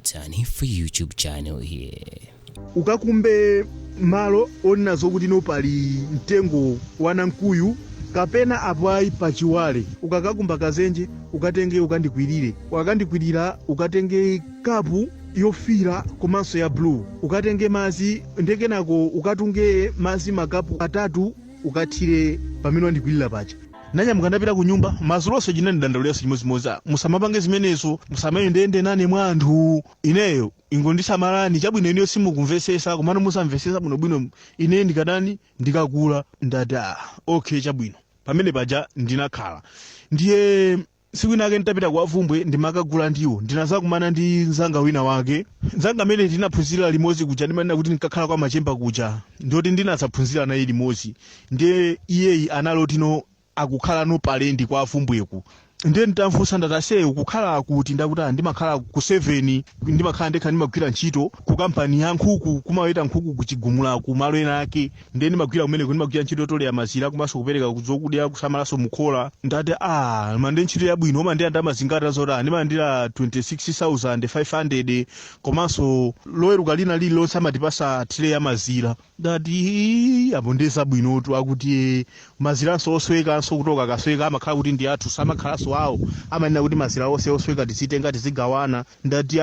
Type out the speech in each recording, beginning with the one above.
Mtani for YouTube channel here. Ukakumbe malo onazo kuti no pali mtengo wa namkuyu kapena apai pachiwale ukakakumba kazenje ukatenge ukandikwirire wakandikwirira ukatenge kapu yofira komanso ya blue ukatenge mazi ndekenako ukatunge mazi makapu atatu ukathire pamene wandikwirira pacha nanyamuka ndapita ku nyumba mazulonso chinani dandauliranso chimodzimodzi musamapange zimenezo musamayendeyende nane mwa anthu ineyo ingondisamalani chabwino ineyo simukumvesesa komano musamvesesa bwinobwino ine ndikadani ndikakula ndati okay chabwino pamene paja ndinakhala ndiye siku inake nditapita kwa Vumbwe ndimakagula ndiwo ndinazakumana ndi nzanga wina wake nzanga amene tinaphunzira limodzi kuja ndimanena kuti nkakhala kwa machemba kuja ndoti ndinasaphunzira naye limodzi ndiye iyeyi analotino akukhala no palendi kwa Vumbweku ndiye nditamfunsa ndataseyo kukhala kuti ndakuti ndimakhala ku 7 ndimakhala ndekha ndimagwira ntchito ku kampani ya nkhuku kumaweta nkhuku kuchigumula ku malo ena ake ndiye ndimagwira kumene ndimagwira ntchito tolera mazira komanso kupereka kuzokudya kusamalaso mukhola ndati mande ntchito yabwino omandira ndamazingata zoti ndimandira 26,500 komanso loweruka lina lililonse amatipasa tire ya mazira ndati apo ndezabwinotu akuti maziranso oswekanso kutoka kasweka amakhala kuti ndi athu samakhalanso awo amanena kuti mazira onse osweka tizitenga tizigawana ndati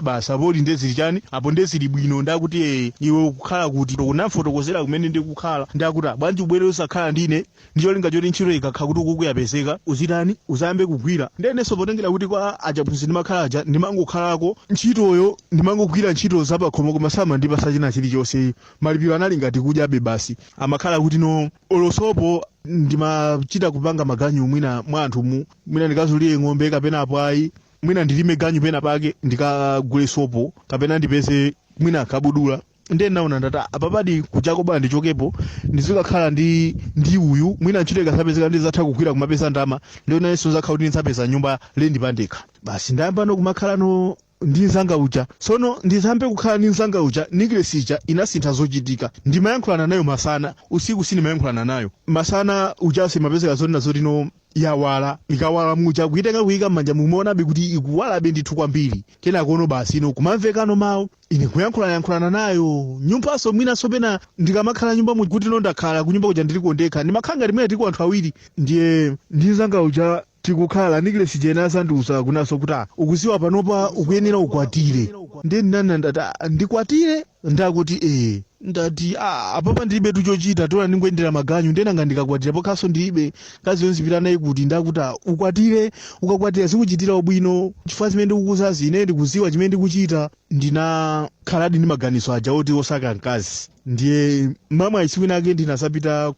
basa apoti ndezili chani apo ndezili bwino ndakuti iwe ukukhala kuti kunamfotokozera kumene ndikukhala ndakuti bwanji ubwere usakhala ndine ndicholinga choti ntchito ikakhala kuti ukukuyapezeka uzitani uzayambe kugwira ndenenso potengera kuti kwa achaphunzitsi ndimakhala aja ndimangokhalako ntchitoyo ndimangogwira ntchito zapakhomo koma samandipasa china chilichonse malipiro anali ngati kudyabe basi amakhala kuti no olosopo ndimachita kupanga maganyu mwina mwa anthu mwina ndikazuliye ng'ombe kapena apo ayi mwina ndilime ganyu pena pake ndikagule sopo kapena ndipeze mwina kabudula ndiye naona ndati apapadi kuchako bwana ndichokepo ndizikakhala ndi uyu mwina ntchito ikasapezeka ndizatha kugwira kumapeza ndama ndiyo nayenso zakhala kuti ndisapeza nyumba lendipandekha basi ndayamba nokumakhala no ndi nzanga uja sono ndizambe kukhala ndi nzanga uja nikilesija inasintha zochitika ndimayankhulana nayo masana usiku sinimayankhulana nayo masana uja simapezeka zonena zoti no yawala ikawala muja kuitenga kuyika m'manja mumaonabe kuti ikuwalabe ndithu kwambiri kenakono basi no kumamvekano mawu ine kuyankhulana nayo nyumbaso mwinaso pena ndikamakhala nyumba kuti no ndakhala kunyumba kuja ndilikondekha ndimakhala ngati mwina tili anthu awiri ndiye ndi nzanga uja tikukhala nikilesi jena sandiusa kunaso kuti ukuziwa panopa ukuyenera ukwatire ndiye ndinana ndati ndikwatire ndakuti ndati apapa ndilibe tuchochita tola ndingoyendera maganyu ndenanga ndikakwatira pokaso ndilibe kazi yonzipita naye kuti ndakuti ukwatire ukakwatira zikuchitira ubwino chifukwa zimene ndikukuzazi ine ndikuziwa chimene ndikuchita ndinakhaladi ndi maganizo aja oti osaka mkazi ndiye mama isiku inake ndinasapita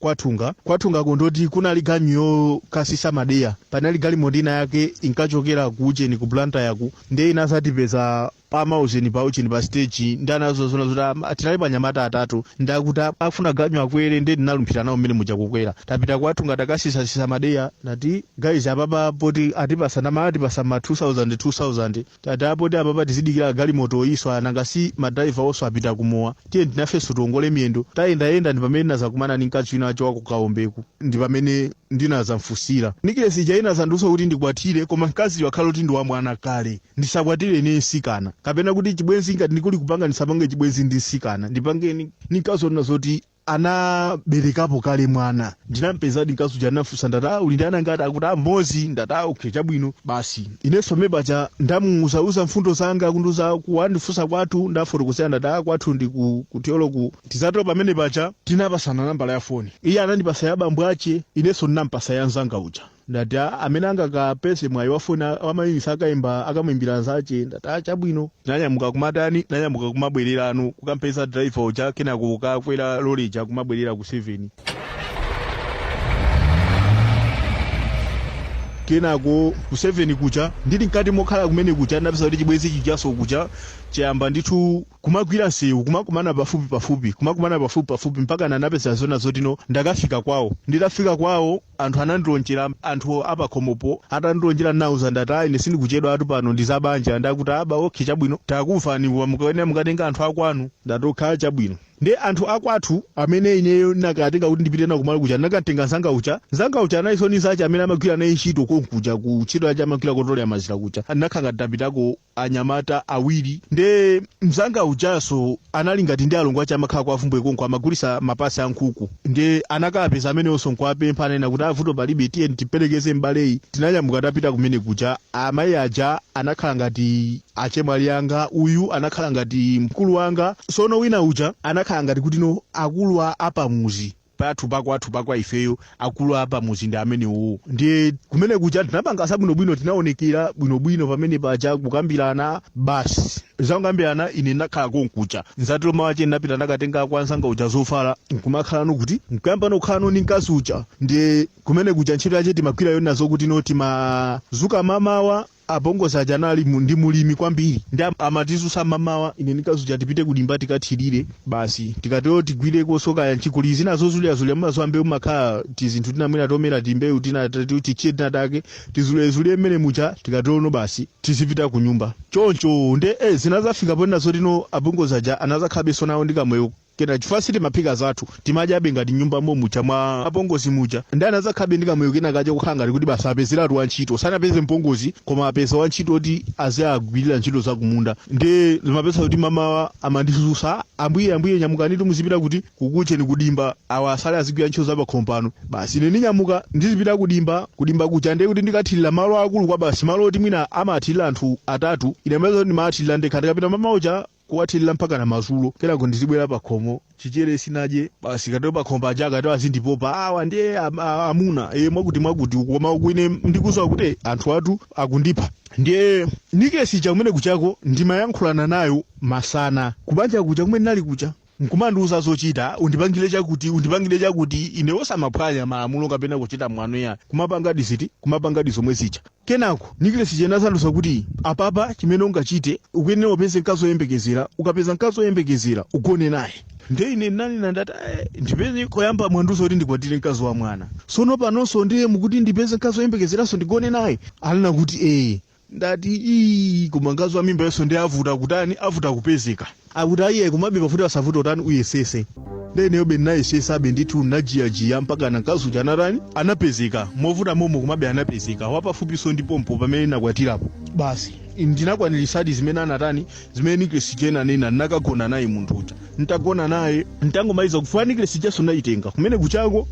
kwathungako ndoti kunali ganyu yokasisa madeya panali galimoto ina yake inkachokera ku Ucheni ku Blantyre yaku ndiye inasatipeza pamauzeni pa Ucheni pa stage ndanazo zona zoti tinali panyamata atatu ndakuti afuna ganyu akwere ndiye ndinalumphira nawo mmene muja kukwera tapita kwathunga takasisa madeya ndati guys apapa poti atipasa ma 2000 tati apoti apapa tizidikira galimoto iswa nangasi madriver oso apita kumowa tiye ndinafeso tongole miyendo tayendayenda ndi pamene nazakumana ndi mkazi wina acho wako kaombeku ndi pamene ndinazamfusira nikilesi jaina zanduso kuti ndikwatire koma mkazi wakhala kuti ndi wa mwana kale ndisakwatire ine nsikana kapena kuti chibwenzi ngati ndikuli kupanga ndisapange chibwenzi ndi nsikana ndipange nikazona zoti anaberekapo kale mwana ndinampeza ndinkazo janafusa ndata uli ndana ngati akuti ambozi ndata okay chabwino basi inenso mebacha ndamuuza mfundo zanga kunduza kuwandifusa kwathu ndafotokozera ndata kwathu ndi ku teologu tizatero pamene pacha tinapasana nambala ya foni iye anandipasa ya bambo ache inenso ndinampasa ya nzanga uja ndati amene angakapese mwayi wafoni wamayinisa akayimba akamuimbira nzache ndati chabwino tinanyamuka kumatani tinanyamuka kumabwererano kukampeza driver uja kenako kakwera loleja kumabwerera ku 7 kenako ku 7 kucha ndili mkati mokhala kumene kucha ndapeza kuti chibwenzi chijaso kucha chayamba ndithu kumagwira nsewu kumakumana pafupi mpaka nanapeza zona zotino ndakafika kwawo. Nditafika kwawo anthu anandilonjera, anthu apakhomopo atandilonjera nauza ndati ine sindikuchedwa atu pano ndizabanja ndakuti aba okhe chabwino takufani mukayenera mukatenga anthu akwanu ndatokhala chabwino. Ndi anthu akwathu amene ineyo nakatenga kuti ndipite na kumalo kucha nakatenga nzanga ucha anaisonisa acha amene amagwira naye ntchito konkucha ku ntchito acha amagwira kotolera mazira kucha anakhala ndapitako anyamata awiri. Ndi mzanga uchaso anali ngati ndi alongo acha amakhala kwa afumbwe konko amagulisa mapasi a nkhuku. Ndi anakapeza amene osonko apempha nena kuti avuto palibe tiye tiperekeze mbaleyi tinanyamuka tapita kumene kucha. Amayi aja anakhala ngati achemwali yanga, uyu anakhala ngati mkulu wanga, sono wina uja anakhala ngati kuti no akulu apamuzi pathu pakwa ifeyo akulu apamuzi ndi amenewo. Ndi kumene kucha tinapanga sabwinobwino tinaonekera bwinobwino pamene paja kukambirana basi zakukambirana ine nakhala konkucha nzatilo mawache napita nakatenga kwa nzanga uja zofala nkumakhala nokuti nkuyamba nokhala no ndi mkazi uja. Ndi kumene kucha ntchito yache timagwira yona zokuti no timazuka mamawa abongoza janali ndi mulimi kwambiri ndi amatizusa mamawa ine nikazuja tipite kulimba tikathirire basi tikatero tigwire kosoka ya nchikuli zina zozulya mazo ambe umakhala tizinthu tinamwera tomera timbewu tichiye tinatake tizulezule mmene mucha tikatero no basi tizipita ku nyumba choncho. Ndi zinazafika pona zotino abongoza ja anazakhabeso nawo ndikamweyo kena chifasi timaphika zathu timadyabe ngati nyumba mucha mwa apongozi mucha. Ndi anazakhabe ndikamweyo kena kaja kukhala ngati kuti basa apezeratu wantchito sanapeze mpongozi koma apeza wantchito kuti aze agwirira ntchito zakumunda. Ndi zimapeza kuti mamawa amandisusa ambuye nyamukani muzipita kuti kukucheni kudimba awa asale azigwira ntchito zapakhomo basi ine ninyamuka ndizipita kudimba kucha ndi kuti ndikathirira malo akulu kwa basi malo oti mwina amathirira anthu atatu ine mazo ndimathirira ndekha ndikapita mamawa kuwathirira mpaka na mazulo kenako ndizibwera pakhomo chichere sinadye basi katero pakhomo aja akatero azindipopa awa ndiye amuna mwakuti koma kwine ndikusowa kuti anthu atu akundipha. Ndiye nikesija kumene kuchako ndimayankhulana nayo masana kubanja kucha kumene nali kucha nkumandiuza zochita undipangire chakuti ine osamaphwanya malamulo kapena kuchita mwano ya kumapanga zomwe zicha. Kenako nikesija nasanduza kuti apapa chimene ungachite ukuyenera upeze mkazi woyembekezera, ukapeza mkazi woyembekezera ugone naye. Ndi ine nani nandati ndipeze koyamba mwanduzo kuti ndikwatire mkazi wa mwana sono panonso ndiye mukuti ndipeze mkazi woyembekezeraso ndigone naye alina kuti ndati koma mkazi wa mimba yonso ndi avuta kutani avuta kupezeka akuti iye kumabe pafuti asavuta utani uyesese. Ndeneyo benayesesa ndithu najiyajiya mpaka mkazi uja anapezeka movuta momo kumabe anapezeka wapafupiso ndipompo pamene nakwatirapo basi ndinakwanirisadi zimene nikesijena nena nakagona naye munthu uja ntagona naye ntangomaliza kufa nikesijaso naitenga kumene kuchako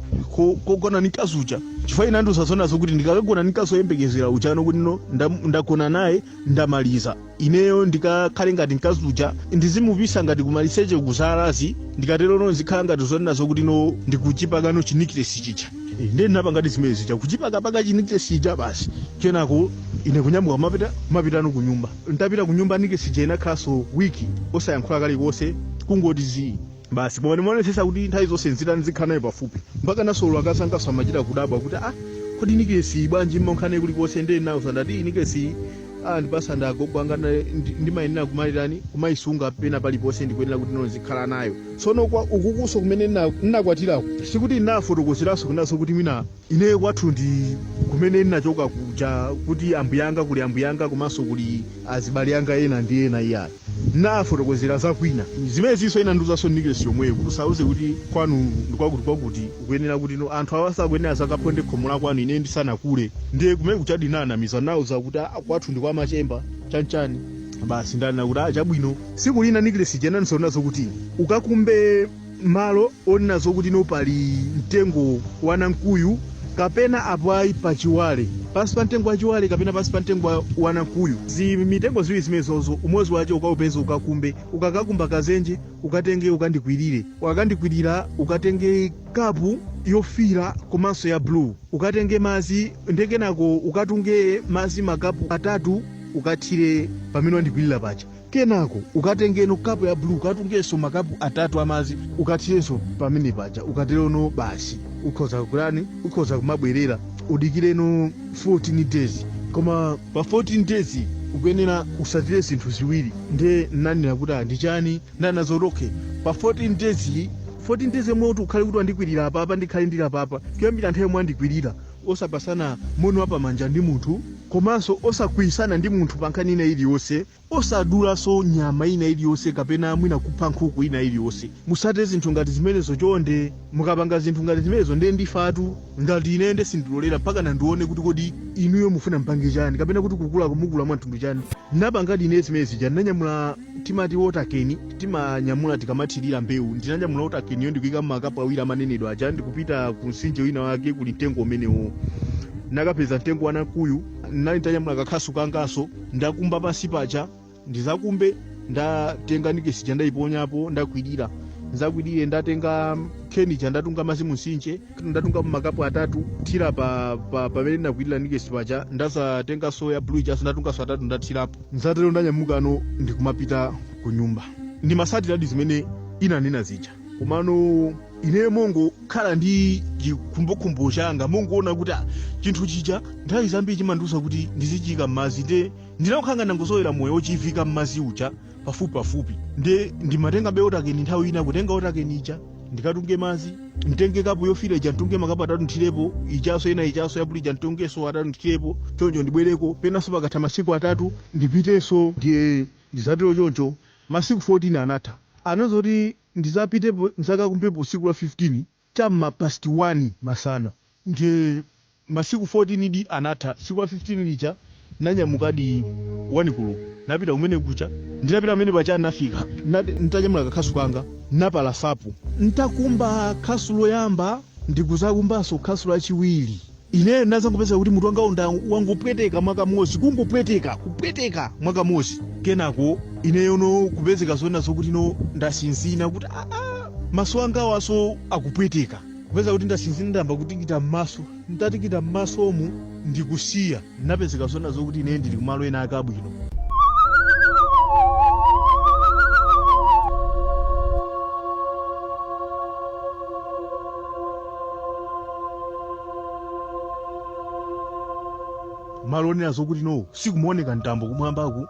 kogona nikazi uja chifukwa inanduza zonazo kuti ndikakagona nikazi woyembekezera uchano kuti no ndagona naye ndamaliza ineyo ndikakhale ngati mkazi uja ndizimupisa ngati kumaliseche kuzalazi ndikatero no zikhala ngati zonazo kuti no ndikuchipakano chinikilesi chicha. Ndi napangati zimene zicha kuchipakapaka chinikilesi chicha basi kenako ine kunyamuka mapitano kunyumba ntapita kunyumba nikesija inakhalanso wiki osayankhula kalikonse kungoti basi koma ndimaonesesa kuti nthawi zonse nzitani zikhala naye pafupi mpaka nasolo akasangaso amachita kudabwa kuti kodi nikesi bwanji mmankhane kulikonse ndi nawo ndati nikesi ndipasa ndagogwanga ndimayenera kumayisunga pena paliponse ndikuyenera kuti nozikhala nayo. Sono kwa ukukuso kumene ndinakwatirako sikuti ndinafotokozeraso kunaso kuti mina ine kwathu ndi kumene ndinachoka kuja kuti ambuyanga kuli ambuyanga komanso kuli azibale anga ena ndi ena iyayi ndinafotokozera zakwina zimene zinso ina nduzaso nikesi yomweyo kuti usauze kuti kwanu ndikwakuti ukuyenera kuti no anthu awasakuyenera zakaphonde khomo la kwanu ine ndisanakule. Ndiye kumene kuchadi nanamiza nauza kuti kwathu ndi kwa machemba chanchani basi ndana kuti chabwino siku lina nikilesi jena nisonazo kuti ukakumbe malo oninazo kuti no pali mtengo wa namkuyu kapena apai pachiwale pasi pa mtengo wa chiwale kapena pasi pa mtengo wa namkuyu mitengo ziwiri zimenezozo umodzi wache ukaupeza ukakumbe ukakakumba kazenje ukatenge ukandikwirire wakandikwirira ukatenge kapu yofira komanso ya blue ukatenge mazi ndekenako ukatunge mazi makapu atatu ukathire pamene wandikwirira pacha kenako ukatengeno kapu ya blue ukatungeso makapu atatu amazi ukathirenso pamene pacha ukaterono basi ukhoza kumabwerera udikireno 14 days koma pa 14 days ukuyenera usatire zinthu ziwiri nde nanena kuti ndichani ndanazotoke pa 14 days yomwe ukhale kuti wandikwirira apapa ndikhale ndili apapa kuyambira nthawi yomwe andikwirira osapasana moni wapamanja ndi munthu komanso osakwisana ndi munthu pa nkhani ina iliyonse osadulanso nyama ina iliyonse kapena mwina kupha nkhuku ina iliyonse musate zinthu ngati zimenezo chonde mukapanga zinthu ngati zimenezo nde ndifatu ngati ine nde sindilolera mpaka nandione kuti kodi inuyo mufuna mpange chani kapena kuti kukula kumukula mwa mtundu chani napangadi ine zimezi ndinanyamula timati wotakeni timanyamula tikamathirira mbewu ndinanyamula wotakeniyo ndikuyika mmakapu awiri amanenedwa aja ndikupita ku mtsinje wina wake kuli mtengo umenewo nakapeza mtengo wa namkuyu nali ndanyamula kakhasu kangaso ndakumba pansi paja ndizakumbe ndatenga nikesija ndayiponyapo ndakwirira nzakwirire ndatenga kenija ndatunga mazi mumtsinje ndatunga makapu atatu thira pamene ndakwirira nikesi paja ndazatenga soya blue jaso ndatungaso atatu ndathirapo nzatero ndanyamukano ndikumapita ku nyumba ndi masatiradi zimene inanena zija komano ine mongo khala ndi chikhumbokhumbo changa mongoona kuti chinthu chija nthawi zambiri chimandiuza kuti ndizichika m'madzi nde ndinakukhala ndangozolera moyo wochivika m'madzi uja pafupi nde ndimatenga mbewu wotakeni nthawi ina kutenga wotakeni ija ndikatunge madzi mtenge kapu yofira ija ntunge makapu atatu nthirepo ichaso ina ichaso yabuli ija ntungeso atatu nthirepo choncho ndibwereko penanso pakatha masiku atatu ndipiteso ndiye ndizatero choncho masiku 14 anatha anazoti ndizapitepo nzakakumbepo siku la 15 chamma past 1 masana ndiye masiku 14 di anatha siku la 15 lija nanyamukadi 1 kulo napita kumene kucha ndinapita amene pacha nafika ntanyamula kakhasu kanga napala sapo ntakumba khasu loyamba ndikuzakumbanso khasu lachiwiri ine nazangopeza kuti mutu wanga wangopweteka mwakamozi kupweteka mwakamozi kenako ine yono kupezeka zona zokuti no ndasinzina kuti maso anga waso akupweteka kupeza kuti ndasinzina ndamba kutikita m'maso ndatikita m'masomu ndikusiya napezeka zona zokuti ine ndili kumalo ena akabwino malonera zokuti no sikumuoneka mtambo kumwambaku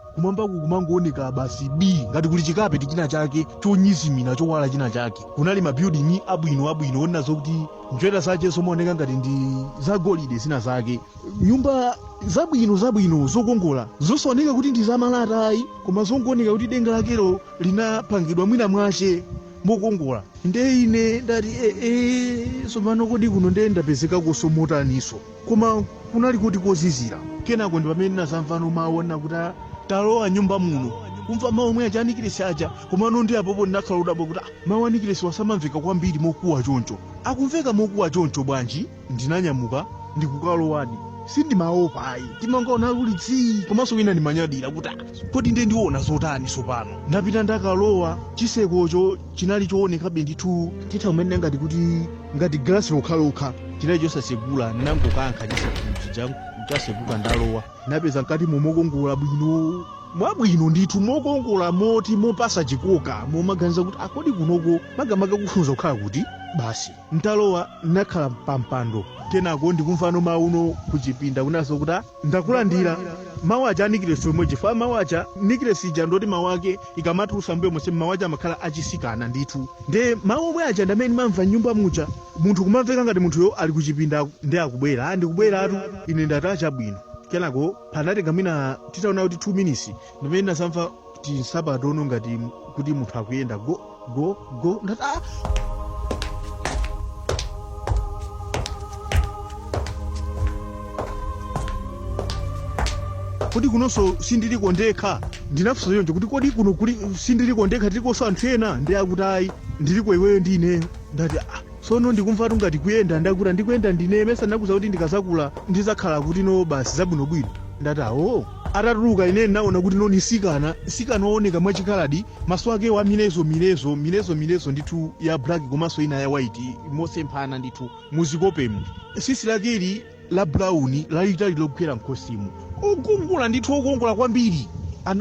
kumangooneka basi ngati kuli chikape china chake chonyizimira chowala china chake kunali mabuilding abwino onena zokuti njwera zache zomaoneka ngati ndi zagolide zina zake nyumba zabwino zokongola zosaoneka kuti ndi zamalata ayi koma zongooneka kuti denga lakelo linapangidwa mwina mwache mokongola nde ine ndati sopano kodi kuno nde ndapezeka kosomotaniso koma kunali kuti kozizira kenako ndi pamene nazamvano maona kuti talowa nyumba muno kumva mawu omwe achanikiresi aja komano ndi apopo ndinakhala udabwa kuti mawu anikiresi wasamamveka kwambiri mokuwa choncho akumveka mokuwa choncho bwanji ndinanyamuka ndikukalowadi sindimaopa ayi timangaona kuli tsi komanso wina ndimanyadira kuti kodi nde ndiona zotani sopano ndapita ndakalowa chisekocho chinali choonekabe ndithu titha umene ngati glasi lokhalokha chinali chosasegula nangokankha chisekocho chaseguka ndalowa napeza mkati mokongola bwino mwabwino ndithu mokongola moti mopasa chikoka momaganiza kuti akodi kunoko magamaka kufunza kukhala kuti basi ntalowa nakhala pampando kenako ndikumvano mauno kuchipinda kunaso kuti ndakulandira mawu aja anikiresi omwe chifukwa mawu aja nikiresi ija ndoti mawu ake ikamatulusa mbuyo monse mawu aja amakhala achisikana ndithu nde mawu omwe aja ndamene mamva nyumba muja munthu kumamveka ngati munthuyo ali kuchipinda ndi akubwera ndikubweratu ine ndatacha bwino kenako panatenga mwina titaona kuti 2 minutes ndimene ndazamva tinsabatono ngati kuti munthu akuyenda go ndati kodi kunonso sindiliko ndekha ndinafunsa choncho kuti kodi kuno kuli sindiliko ndekha tilikonso anthu ena ndi akuti ayi ndiliko iweyo ndi ineyo ndati sono ndikumva ngati kuyenda ndakuti ndikuyenda ndine mesa ndakuza kuti ndikazakula ndizakhala kuti no basi zabwinobwino ndati atatuluka ine naona kuti noni sikana ooneka mwachikhaladi maso ake wa milezo ndithu ya black komanso ina ya white mosemphana ndithu muzikopemu sisi lakeli la brown lalitali lokukhera mkhosimu okongola ndithu okongola kwambiri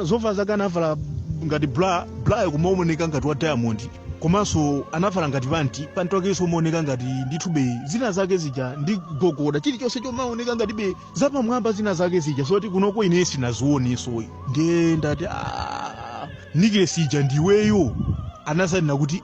zovala zake anavala ngati bla kumaoneka ngati wa diamond komanso anavala ngati panti pantokenso umaoneka ngati ndithube zina zake zija ndi gogoda chilichonse chomaoneka ngati be zapamwamba zina zake zija zoti kunoko ine sinazioneso ndiye ndati nikile sija ndiweyo anazanena kuti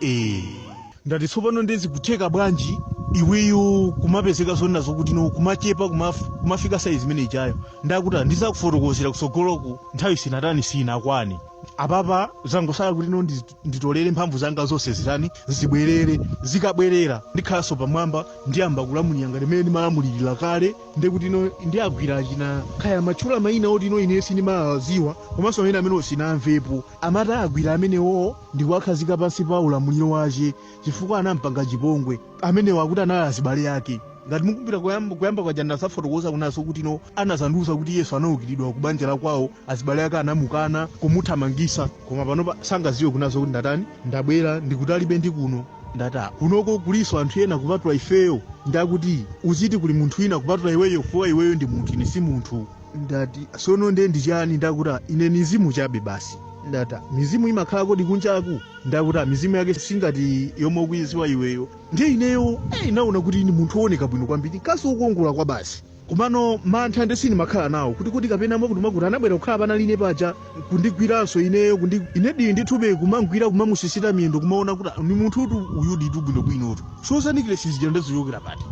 ndati tsopano ndezi kutheka bwanji iweyo kumapezeka zonazo kuti no kumachepa kumafika saizi imene ichayo ndakuti ndizakufotokozera kusogoloko nthawi sinatani sinakwani apapa zangosala kuti no nditolere mphamvu zanga zonse zitani zibwerere zikabwerera ndikhalanso pamwamba ndiyamba kulamulira ngati imene ndimalamulirira kale ndekuti no ndiyagwira china khaya matchula mayina oti no ine sindimaziwa komanso amene sinamvepo amati agwira amenewo ndikuwakhazika pansi pa ulamuliro wace chifukwa anampanga chipongwe amenewo akuti anali azibale ake ngati mukumbira kuyamba kwaja ndasafotokoza kunaso kuti no anazanduza kuti Yesu anaukiridwa ku banja la kwawo azibale ake anamukana kumuthamangisa koma panopa sangaziwe kunaso kuti ndatani ndabwera ndikutalibe ndi kuno ndata kunoko kuliso anthu ena kupatula ifeyo ndakuti uziti kuli munthu ina kupatula iweyo fuwa iweyo ndi munthu ine si munthu ndati sono nde ndichani ndakuti ine mizimu chabe basi ndata mizimu imakhala kodi kunjaku ndakuti mizimu yake singati yomwe ukuyiziwa iweyo ndiye ineyo inaona kuti ini munthu wooneka bwino kwambiri kasi ukuongola kwa basi komano mantha ndesini makhala nawo kuti kapena makuti anabwera kukhala panaline paja kundigwiranso ineyo inedi ndithube kumangwira kumamusisita miyendo kumaona kuti ni munthu uti uyu ditu bwinobwinotu sozanikire sizija ndezoyokera pati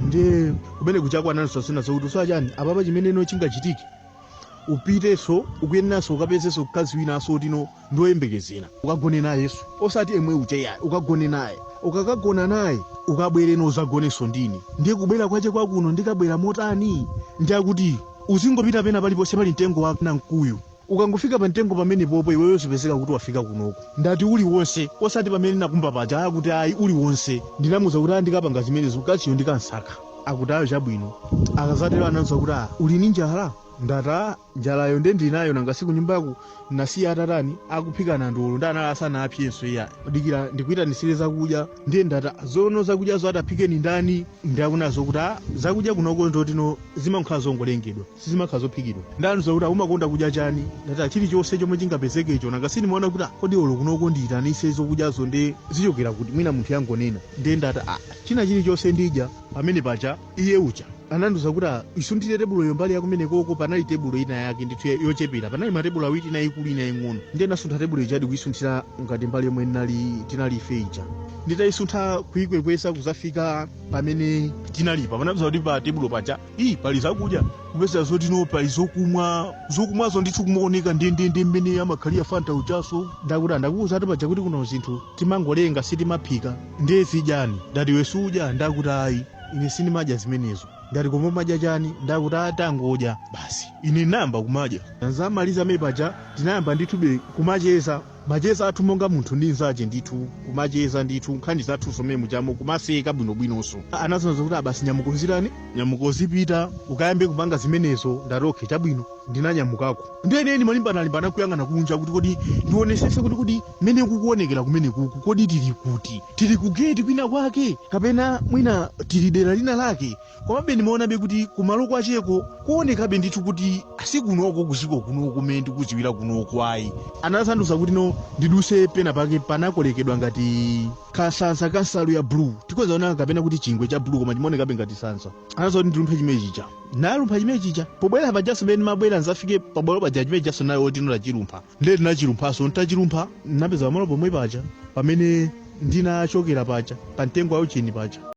ndiye kumene kuchakwananso sina zokuti swachani apapa chimeneno chingachitike upiteso ukuyeneranso ukapezeso mkazi winaso otino ndoyembekezera ukagone naye Yesu osati emwe ucheyayi ukagone naye ukakagona naye ukabwere nozagonenso ndini ndiye kubwera kwache kwakuno ndikabwera motani ndiyakuti uzingopita pena paliponse pali mtengo wa namkuyu ukangofika pa mtengo pamene popo iweyo zipezeka kuti wafika kunoko ndati uliwonse osati pamene nakumba paja akuti ayi uliwonse ndinamuza kuti ndikapanga zimenezo kachiyo ndikansaka akuti ayo chabwino akazatero ananza kuti uli ni njala ndata njalayo ndinayo nanga siku nyumbako nasiya atatani akuphikana ndolo ndanala asana apyenso iya dikira ndikuita nisire zakudya ndiye ndata zono zakudya zo ataphike ni ndani ndiakunazo kuti zakudya kunoko ndotino zimakhala zongolengedwa sizimakhala zophikidwa ndanuza kuti umakonda kudya chani ndata chilichonse chomwe chingapezekecho nanga sindimaona kuti kodi olo kunoko ndiyitanise zokudyazo nde zichokera kuti mwina munthu yangonena ndiye ndata china chilichonse ndidya pamene pacha iye ucha ananduza kuti isundire tebulo yombali yakumene koko panali tebulo ina yake ndithu yochepera panali matebulo awiri ina ikulu ina ing'ono ndiye nasuntha tebulo ijadi kuisunthira ngati mbali yomwe tinali ife ija nditayisuntha kuikwekwesa kuzafika pamene tinalipa panapeza kuti pa tebulo paja pali zakudya kupeza zotino pali zokumwazo ndithu kumaoneka ndendende mmene amakhalira fanta uchaso ndakuti ndakuuza ati paja kuti kuno zinthu timangolenga sitimaphika ndiye zidyani ndati wesu udya ndakuti ayi ine sindimadya zimenezo ndati koma madya chani ndakuti atangodya basi ine namba kumadya nzamaliza me paja tinayamba ndithube kumacheza macheza athu monga munthu ndi nzache ndithu kumacheza ndithu nkhani zathu somwe muchamo kumaseka bwinobwinonso anazonza kuti basi nyamukozirani nyamukozipita ukayambe kupanga zimenezo ndatokhe chabwino ndinanyamukako ndiye ine malimbana kuyang'ana kunja kuti kodi ndionesese kuti mmene kukuonekera kumene kuku kodi tili ku gate kwina kwake kapena mwina tili dera lina lake komabe ndimaonabe kuti kumalo kwacheko kuonekabe ndithu kuti asikunoko kuziko kunoko kumene ndikuziwira kunoko ayi anazanduza kuti no ndiduse pena pake panakolekedwa ngati kasansa kansalu ya blue tikozaona kapena kuti chingwe cha blue koma chimaonekabe ngati sansa anaza kuti ndilumphe chimene chicha nalumpha chimene chicha pobwera pajaso mmene mabwera nzafike pabwalo paja chimene chaso nayo otino lachilumpha ndiye tinachilumphaso ntachilumpha napeza pamalo pomwe paja pamene ndinachokera paja pa mtengo aucheni paja